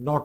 9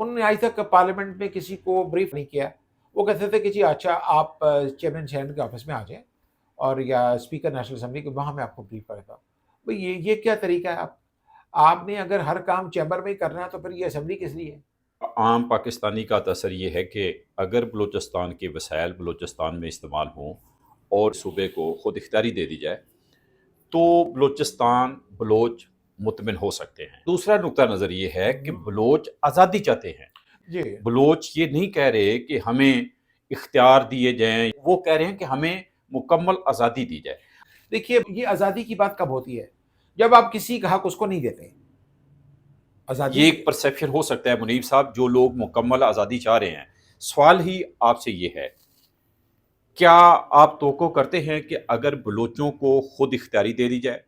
انہوں نے آج تک پارلیمنٹ میں کسی کو بریف نہیں کیا. وہ کہتے تھے کہ جی اچھا آپ چیئرمین سینٹ کے آفس میں آ جائیں اور یا اسپیکر نیشنل اسمبلی کے وہاں میں آپ کو بریف کرتا ہوں. بھئی یہ کیا طریقہ ہے؟ آپ نے اگر ہر کام چیمبر میں ہی کرنا ہے تو پھر یہ اسمبلی کس لیے ہے؟ عام پاکستانی کا تصور یہ ہے کہ اگر بلوچستان کے وسائل بلوچستان میں استعمال ہوں اور صوبے کو خود اختیاری دے دی جائے تو بلوچستان بلوچ مطمئن ہو سکتے ہیں. دوسرا نقطہ نظر یہ ہے کہ بلوچ آزادی چاہتے ہیں. جی بلوچ یہ نہیں کہہ رہے کہ ہمیں اختیار دیے جائیں، وہ کہہ رہے ہیں کہ ہمیں مکمل آزادی دی جائے. دیکھیے یہ آزادی کی بات کب ہوتی ہے؟ جب آپ کسی کا حق اس کو نہیں دیتے. آزادی یہ ایک پرسیپشن ہو سکتا ہے منیب صاحب، جو لوگ مکمل آزادی چاہ رہے ہیں. سوال ہی آپ سے یہ ہے، کیا آپ توقع کرتے ہیں کہ اگر بلوچوں کو خود اختیاری دے دی جائے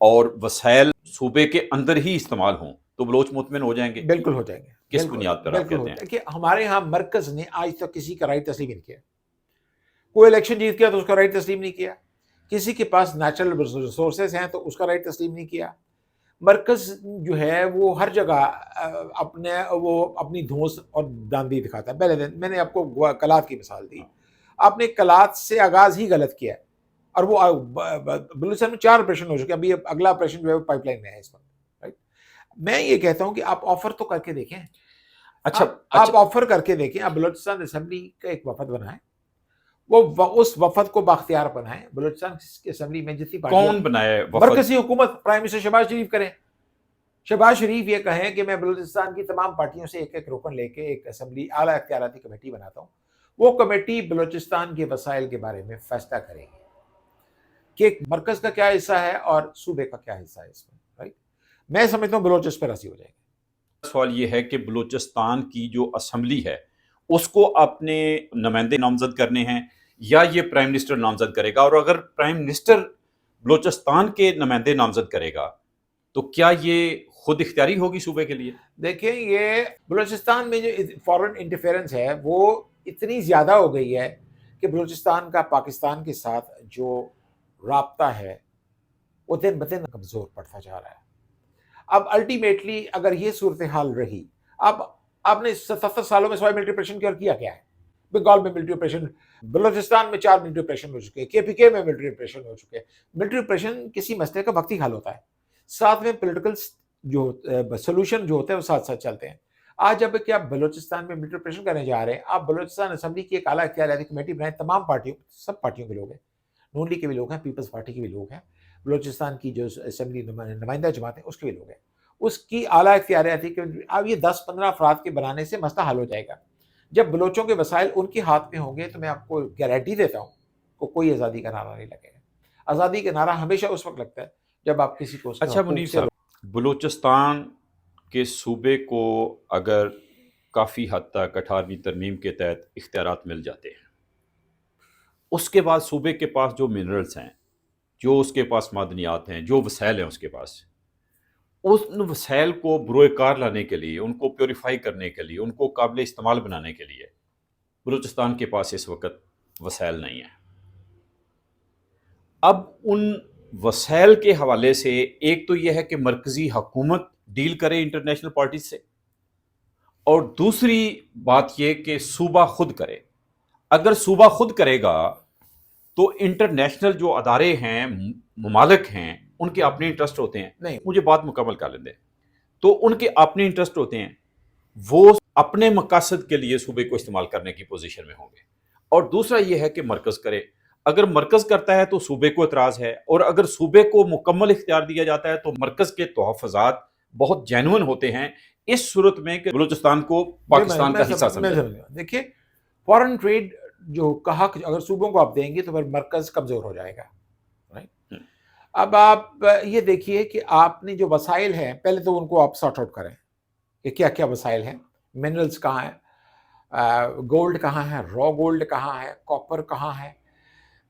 اور وسائل صوبے کے اندر ہی استعمال ہوں تو بلوچ مطمئن ہو جائیں گے؟ بالکل ہو جائیں گے. کس بنیاد پر آپ بالکل کہتے ہیں؟ ہوتا ہے کہ ہمارے ہاں مرکز نے آج تک کسی کا رائٹ تسلیم نہیں کیا. کوئی الیکشن جیت گیا تو اس کا رائٹ تسلیم نہیں کیا. کسی کے پاس نیچرل ریسورسز ہیں تو اس کا رائٹ تسلیم نہیں کیا. مرکز جو ہے وہ ہر جگہ اپنی دھوس اور داندھی دکھاتا ہے. پہلے دن میں نے آپ کو کلات کی مثال دی. آپ نے کلات سے آغاز ہی غلط کیا ہے اور وہ بلوچستان میں 4 آپریشن ہو چکے. ابھی اگلا آپریشن جو ہے پائپ لائن میں ہے اس وقت. میں یہ کہتا ہوں کہ آپ آفر تو کر کے دیکھیں. اچھا آپ آفر کر کے دیکھیں. آپ بلوچستان اسمبلی کا ایک وفد بنائیں، وہ اس وفد کو باختیار بنائیں. بلوچستان کی اسمبلی میں جتنی کون بنائے وفد؟ مرکزی حکومت، پرائم منسٹر شہباز شریف کریں. شہباز شریف یہ کہیں کہ میں بلوچستان کی تمام پارٹیوں سے ایک ایک رکن لے کے ایک اسمبلی اعلیٰ اختیاراتی کمیٹی بناتا ہوں. وہ کمیٹی بلوچستان کے وسائل کے بارے میں فیصلہ کرے گی کہ مرکز کا کیا حصہ ہے اور صوبے کا کیا حصہ ہے اس میں. رائٹ، میں سمجھتا ہوں بلوچ اس پہ راضی ہو جائے گا. سوال یہ ہے کہ بلوچستان کی جو اسمبلی ہے اس کو اپنے نمائندے نامزد کرنے ہیں یا یہ پرائم منسٹر نامزد کرے گا؟ اور اگر پرائم منسٹر بلوچستان کے نمائندے نامزد کرے گا تو کیا یہ خود اختیاری ہوگی صوبے کے لیے؟ دیکھیں یہ بلوچستان میں جو فارن انٹرفیئرنس ہے وہ اتنی زیادہ ہو گئی ہے کہ بلوچستان کا پاکستان کے ساتھ جو رابطہ ہے وہ دن بدن کمزور پڑتا جا رہا ہے. اب الٹیمیٹلی اگر یہ صورتحال رہی، اب آپ نے 77 سالوں میں سوائے ملٹری آپریشن کی اور کیا ہے؟ بنگال میں ملٹری آپریشن، بلوچستان میں 4 ملٹری آپریشن ہو چکے، KPK میں ملٹری آپریشن ہو چکے. ملٹری آپریشن کسی مسئلے کا وقتی حل ہوتا ہے، ساتھ میں پولیٹیکل جو سولوشن جو ہوتے ہیں وہ ساتھ ساتھ چلتے ہیں. آج جب کہ آپ بلوچستان میں ملٹری آپریشن کرنے جا رہے ہیں، آپ بلوچستان اسمبلی کی ایک اعلیٰ اختیاراتی کمیٹی بنائیں. تمام پارٹیوں، سب پارٹیوں کے لوگ ہیں، نون لیگ کے بھی لوگ ہیں، پیپلز پارٹی کے بھی لوگ ہیں، بلوچستان کی جو اسمبلی نمائندہ جماعت ہیں اس کے بھی لوگ ہیں. اس کی اعلیٰ اختیاراتی اب یہ 10-15 افراد کے بنانے سے مسئلہ حل ہو جائے گا. جب بلوچوں کے وسائل ان کے ہاتھ میں ہوں گے تو میں آپ کو گارنٹی دیتا ہوں کہ کوئی آزادی کا نعرہ نہیں لگے گا. آزادی کا نعرہ ہمیشہ اس وقت لگتا ہے جب آپ کسی کو اچھا منیر صاحب، بلوچستان کے صوبے کو اگر کافی حد تک 18ویں ترمیم کے تحت اختیارات مل جاتے ہیں، اس کے بعد صوبے کے پاس جو منرلز ہیں، جو اس کے پاس معدنیات ہیں، جو وسائل ہیں اس کے پاس، ان وسائل کو بروئے کار لانے کے لیے، ان کو پیوریفائی کرنے کے لیے، ان کو قابل استعمال بنانے کے لیے بلوچستان کے پاس اس وقت وسائل نہیں ہیں. اب ان وسائل کے حوالے سے ایک تو یہ ہے کہ مرکزی حکومت ڈیل کرے انٹرنیشنل پارٹیز سے، اور دوسری بات یہ کہ صوبہ خود کرے. اگر صوبہ خود کرے گا تو انٹرنیشنل جو ادارے ہیں، ممالک ہیں، ان کے اپنے انٹرسٹ ہوتے ہیں. نہیں، مجھے بات مکمل کر لیں دیں. تو ان کے اپنے انٹرسٹ ہوتے ہیں، وہ اپنے مقاصد کے لیے صوبے کو استعمال کرنے کی پوزیشن میں ہوں گے. اور دوسرا یہ ہے کہ مرکز کرے. اگر مرکز کرتا ہے تو صوبے کو اعتراض ہے، اور اگر صوبے کو مکمل اختیار دیا جاتا ہے تو مرکز کے تحفظات بہت جینون ہوتے ہیں اس صورت میں کہ بلوچستان کو پاکستان کا حصہ سمجھا. دیکھیے فارن ٹریڈ جو کا حق اگر صوبوں کو آپ دیں گے تو پھر مرکز کمزور ہو جائے گا. اب آپ یہ دیکھیے کہ آپ نے جو وسائل ہیں پہلے تو ان کو آپ سارٹ آؤٹ کریں کہ کیا کیا وسائل ہیں. منرلز کہاں ہیں، گولڈ کہاں ہے، را گولڈ کہاں ہے، کاپر کہاں ہے،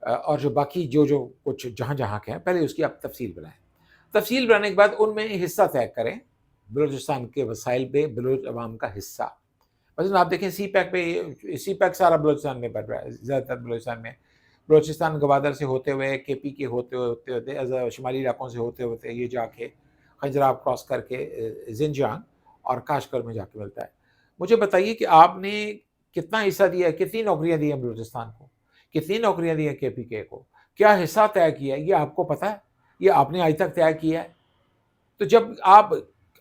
اور جو باقی جو کچھ جہاں جہاں کے ہیں پہلے اس کی آپ تفصیل بنائیں. تفصیل بنانے کے بعد ان میں حصہ طے کریں بلوچستان کے وسائل پہ بلوچ عوام کا حصہ. مثلا آپ دیکھیں سی پیک سارا بلوچستان میں بڑھ رہا ہے. زیادہ تر بلوچستان میں، بلوچستان گوادر سے ہوتے ہوئے، KP کے ہوتے شمالی علاقوں سے ہوتے ہوتے یہ جا کے خنجراب کراس کر کے زنجان اور کاشکر میں جا کے ملتا ہے. مجھے بتائیے کہ آپ نے کتنا حصہ دیا ہے، کتنی نوکریاں دی ہیں بلوچستان کو، کتنی نوکریاں دی ہیں کے پی کے کو، کیا حصہ طے کیا ہے، یہ آپ کو پتہ ہے؟ یہ آپ نے آج تک طے کیا ہے؟ تو جب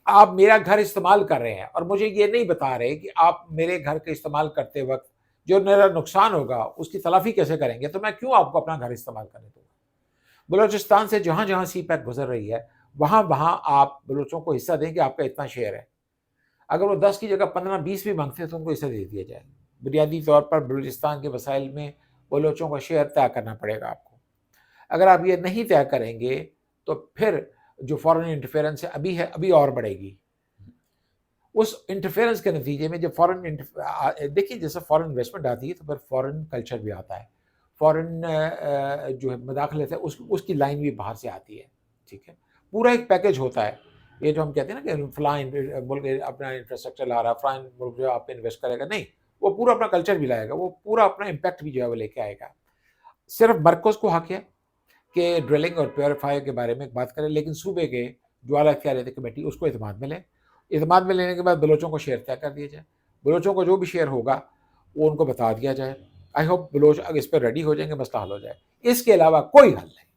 آپ میرا گھر استعمال کر رہے ہیں اور مجھے یہ نہیں بتا رہے کہ آپ میرے گھر کے استعمال کرتے وقت جو میرا نقصان ہوگا اس کی تلافی کیسے کریں گے، تو میں کیوں آپ کو اپنا گھر استعمال کرنے دوں گا؟ بلوچستان سے جہاں جہاں سی پیک گزر رہی ہے وہاں وہاں آپ بلوچوں کو حصہ دیں کہ آپ کا اتنا شیئر ہے. اگر وہ 10 کی جگہ 15-20 بھی مانگتے ہیں تو ان کو حصہ دے دیا جائے. بنیادی طور پر بلوچستان کے وسائل میں بلوچوں کا شیئر طے کرنا پڑے گا آپ کو. اگر آپ یہ نہیں طے کریں گے تو پھر جو فورن انٹرفیئرنس ہے ابھی اور بڑھے گی. اس انٹرفیئرنس کے نتیجے میں جب دیکھیے جیسے فورن انویسٹمنٹ آتی ہے تو پھر فورن کلچر بھی آتا ہے، فورن جو ہے مداخلت ہے اس کی لائن بھی باہر سے آتی ہے. ٹھیک ہے، پورا ایک پیکج ہوتا ہے. یہ جو ہم کہتے ہیں نا کہ فلاں ملک اپنا انفراسٹرکچر لا رہا ہے، فلاں ملک جو آپ پہ انویسٹ کرے گا، نہیں، وہ پورا اپنا کلچر بھی لائے گا، وہ پورا اپنا امپیکٹ بھی جو ہے وہ لے کے آئے گا. صرف مرکز کو حق ہے کہ ڈرلنگ اور پیوریفائی کے بارے میں بات کریں، لیکن صوبے کے جو اعلیٰ اختیاریتی کمیٹی اس کو اعتماد میں لیں. اعتماد میں لینے کے بعد بلوچوں کو شیئر طے کر دیا جائے. بلوچوں کو جو بھی شیئر ہوگا وہ ان کو بتا دیا جائے. آئی ہوپ بلوچ اگر اس پہ ریڈی ہو جائیں گے مسئلہ حل ہو جائے. اس کے علاوہ کوئی حل نہیں.